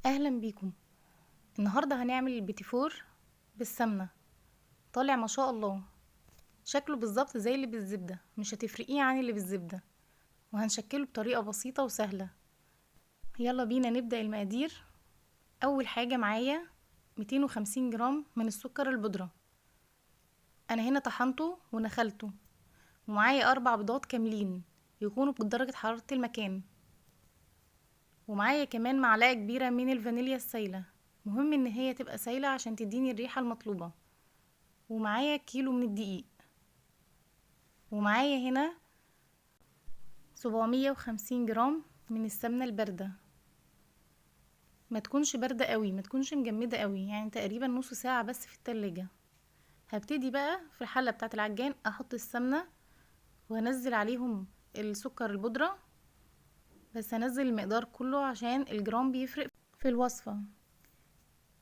اهلا بيكم. النهارده هنعمل البيتي فور بالسمنه. طالع ما شاء الله، شكله بالظبط زي اللي بالزبده، مش هتفرقيه عن اللي بالزبده، وهنشكله بطريقه بسيطه وسهله. يلا بينا نبدا المقادير. اول حاجه معايا 250 جرام من السكر البودره. انا هنا طحنته ونخلته، ومعايا 4 بيضات كاملين يكونوا بدرجه حراره المكان، ومعايا كمان معلقه كبيره من الفانيليا السايله. مهم ان هي تبقى سايله عشان تديني الريحه المطلوبه. ومعايا كيلو من الدقيق، ومعايا هنا 750 جرام من السمنة الباردة. ما تكونش باردة قوي، ما تكونش مجمدة قوي، يعني تقريبا نص ساعة بس في التلاجة. هبتدي بقى في الحلة بتاعة العجان احط السمنة، وهنزل عليهم السكر البودرة، بس هنزل المقدار كله عشان الجرام بيفرق في الوصفة.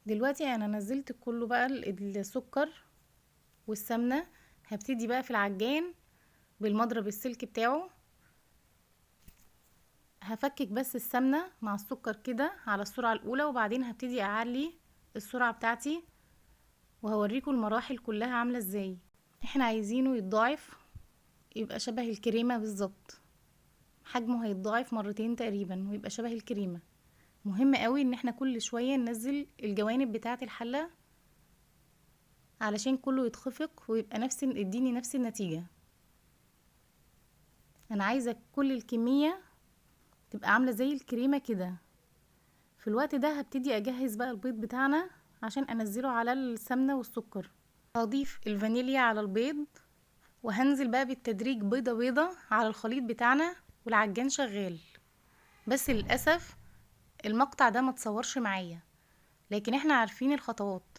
دلوقتي انا نزلت كله بقى السكر والسمنة. هبتدي بقى في العجان بالمضرب السلك بتاعه، هفكك بس السمنة مع السكر كده على السرعة الأولى، وبعدين هبتدي أعلي السرعة بتاعتي، وهوريكم المراحل كلها عاملة ازاي. احنا عايزينه يتضاعف، يبقى شبه الكريمة بالظبط، حجمه هيتضاعف مرتين تقريبا ويبقى شبه الكريمة. مهم قوي ان احنا كل شوية ننزل الجوانب بتاعة الحلة علشان كله يتخفق ويبقى يديني نفس النتيجة. انا عايزة كل الكمية تبقى عاملة زي الكريمة كده. في الوقت ده هبتدي اجهز بقى البيض بتاعنا عشان انزله على السمنة والسكر. هضيف الفانيليا على البيض، وهنزل بقى بالتدريج بيضة بيضة على الخليط بتاعنا والعجان شغال. بس للأسف المقطع ده متصورش معايا، لكن احنا عارفين الخطوات.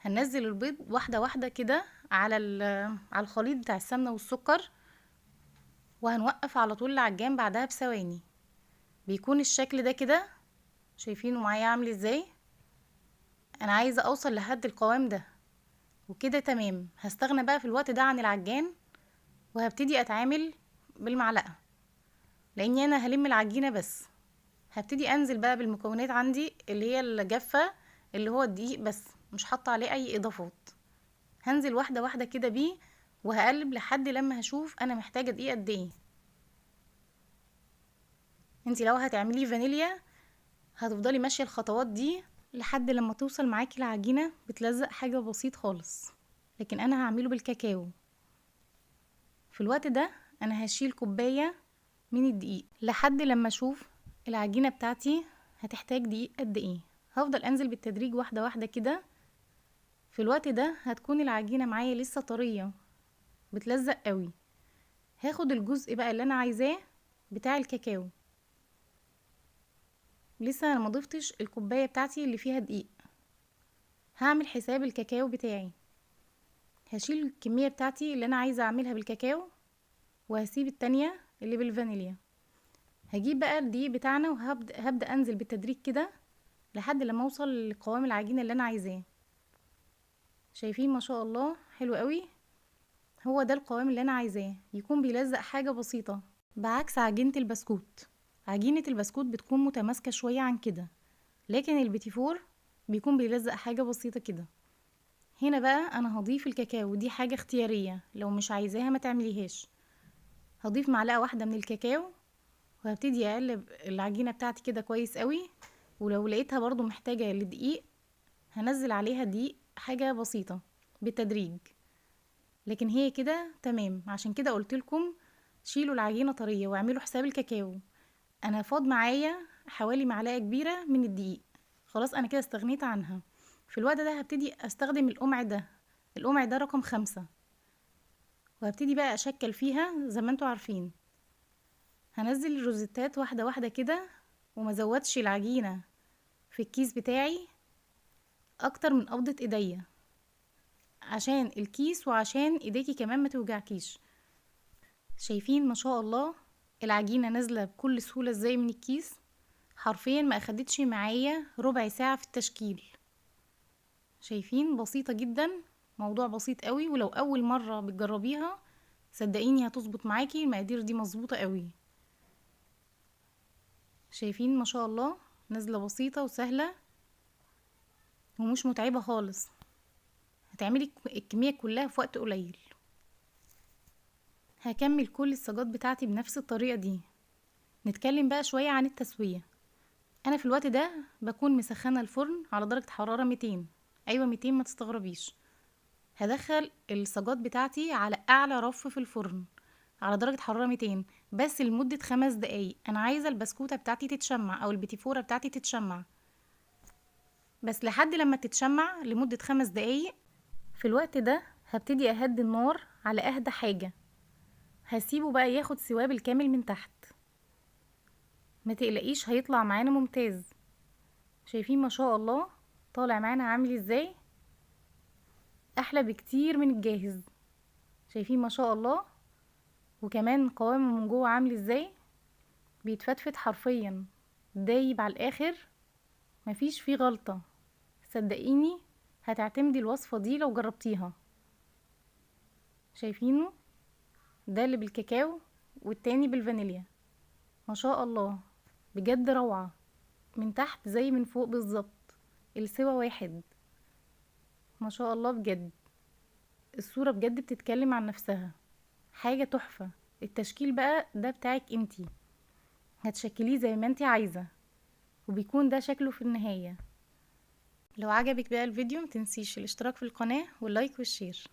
هننزل البيض واحدة واحدة كده على الخليط بتاع السمنة والسكر، وهنوقف على طول العجان بعدها بثواني. بيكون الشكل ده كده، شايفينه معايا عامل ازاي؟ انا عايزة اوصل لحد القوام ده وكده تمام. هستغنى بقى في الوقت ده عن العجان، وهبتدي اتعامل بالمعلقة، لاني انا هلم العجينة بس. هبتدي انزل بقى بالمكونات عندي اللي هي الجافة، اللي هو الدقيق بس، مش حاطة عليه اي اضافات. هنزل واحدة واحدة كده بيه، وهقلب لحد لما هشوف انا محتاجة دقيق قد ايه. انتي لو هتعمليه فانيليا هتفضلي ماشية الخطوات دي لحد لما توصل معاكي العجينة بتلزق حاجة بسيط خالص. لكن انا هعمله بالكاكاو. في الوقت ده انا هشيل كوباية من الدقيق لحد لما اشوف العجينة بتاعتي هتحتاج دقيق قد ايه. هفضل انزل بالتدريج واحدة واحدة كده. في الوقت ده هتكون العجينة معايا لسه طرية، بتلزق قوي. هاخد الجزء بقى اللي انا عايزاه بتاع الكاكاو. لسه انا مضفتش الكوباية بتاعتي اللي فيها دقيق. هعمل حساب الكاكاو بتاعي. هشيل الكمية بتاعتي اللي انا عايزة اعملها بالكاكاو، وهسيب التانية اللي بالفانيليا. هجيب بقى الدقيق بتاعنا وهبدأ انزل بالتدريج كده لحد لما اوصل لقوام العجينة اللي انا عايزاه. شايفين ما شاء الله حلو قوي. هو ده القوام اللي انا عايزاه، يكون بيلزق حاجة بسيطة، بعكس عجينة البسكوت. عجينة البسكوت بتكون متماسكة شوية عن كده، لكن البيتي فور بيكون بيلزق حاجة بسيطة كده. هنا بقى انا هضيف الكاكاو، دي حاجة اختيارية، لو مش عايزاها ما تعمليهاش. هضيف معلقة واحدة من الكاكاو، وهبتدي اقلب العجينة بتاعتي كده كويس قوي. ولو لقيتها برضو محتاجة لدقيق هنزل عليها دقيق حاجة بسيطة بالتدريج. لكن هي كده تمام. عشان كده قلتلكم شيلوا العجينة طرية واعملوا حساب الكاكاو. انا فاض معايا حوالي معلقة كبيرة من الدقيق، خلاص انا كده استغنيت عنها. في الوقت ده هبتدي استخدم القمع ده. القمع ده رقم 5، وهبتدي بقى اشكل فيها زي ما انتوا عارفين. هنزل الروزيتات واحدة واحدة كده، وما زودش العجينة في الكيس بتاعي اكتر من قبضة ايديا، عشان الكيس وعشان ايديكي كمان ما توجعكيش. شايفين ما شاء الله العجينة نازلة بكل سهولة ازاي من الكيس؟ حرفيا ما اخدتش معايا ربع ساعة في التشكيل. شايفين بسيطة جدا، موضوع بسيط قوي. ولو اول مرة بتجربيها صدقيني هتظبط معاكي، المقادير دي مظبوطة قوي. شايفين ما شاء الله نازلة بسيطة وسهلة ومش متعبة خالص، هتعملي الكمية كلها في وقت قليل. هكمل كل الصاجات بتاعتي بنفس الطريقة دي. نتكلم بقى شوية عن التسوية. انا في الوقت ده بكون مسخنة الفرن على درجة حرارة 200. ايوه 200، ما تستغربيش. هدخل الصاجات بتاعتي على اعلى رف في الفرن على درجة حرارة 200 بس لمدة 5 دقايق. انا عايزة البسكوتة بتاعتي تتشمع او البيتيفورة بتاعتي تتشمع، بس لحد لما تتشمع لمدة 5 دقايق. في الوقت ده هبتدي اهدي النار على اهدى حاجة، هسيبه بقى ياخد سواه بالكامل من تحت. ما تقلقيش، هيطلع معانا ممتاز. شايفين ما شاء الله طالع معانا عامل ازاي؟ احلى بكتير من الجاهز. شايفين ما شاء الله؟ وكمان قوامه من جوه عامل ازاي؟ بيتفتفت حرفيا، دايب على الاخر، مفيش فيه غلطة. صدقيني هتعتمدي الوصفة دي لو جربتيها. شايفينه؟ ده اللي بالكاكاو والتاني بالفانيليا. ما شاء الله، بجد روعة، من تحت زي من فوق بالظبط، السوا واحد. ما شاء الله بجد، الصورة بجد بتتكلم عن نفسها، حاجة تحفة. التشكيل بقى ده بتاعك انتي، هتشكليه زي ما انتي عايزة، وبيكون ده شكله في النهاية. لو عجبك بقى الفيديو متنسيش الاشتراك في القناة واللايك والشير.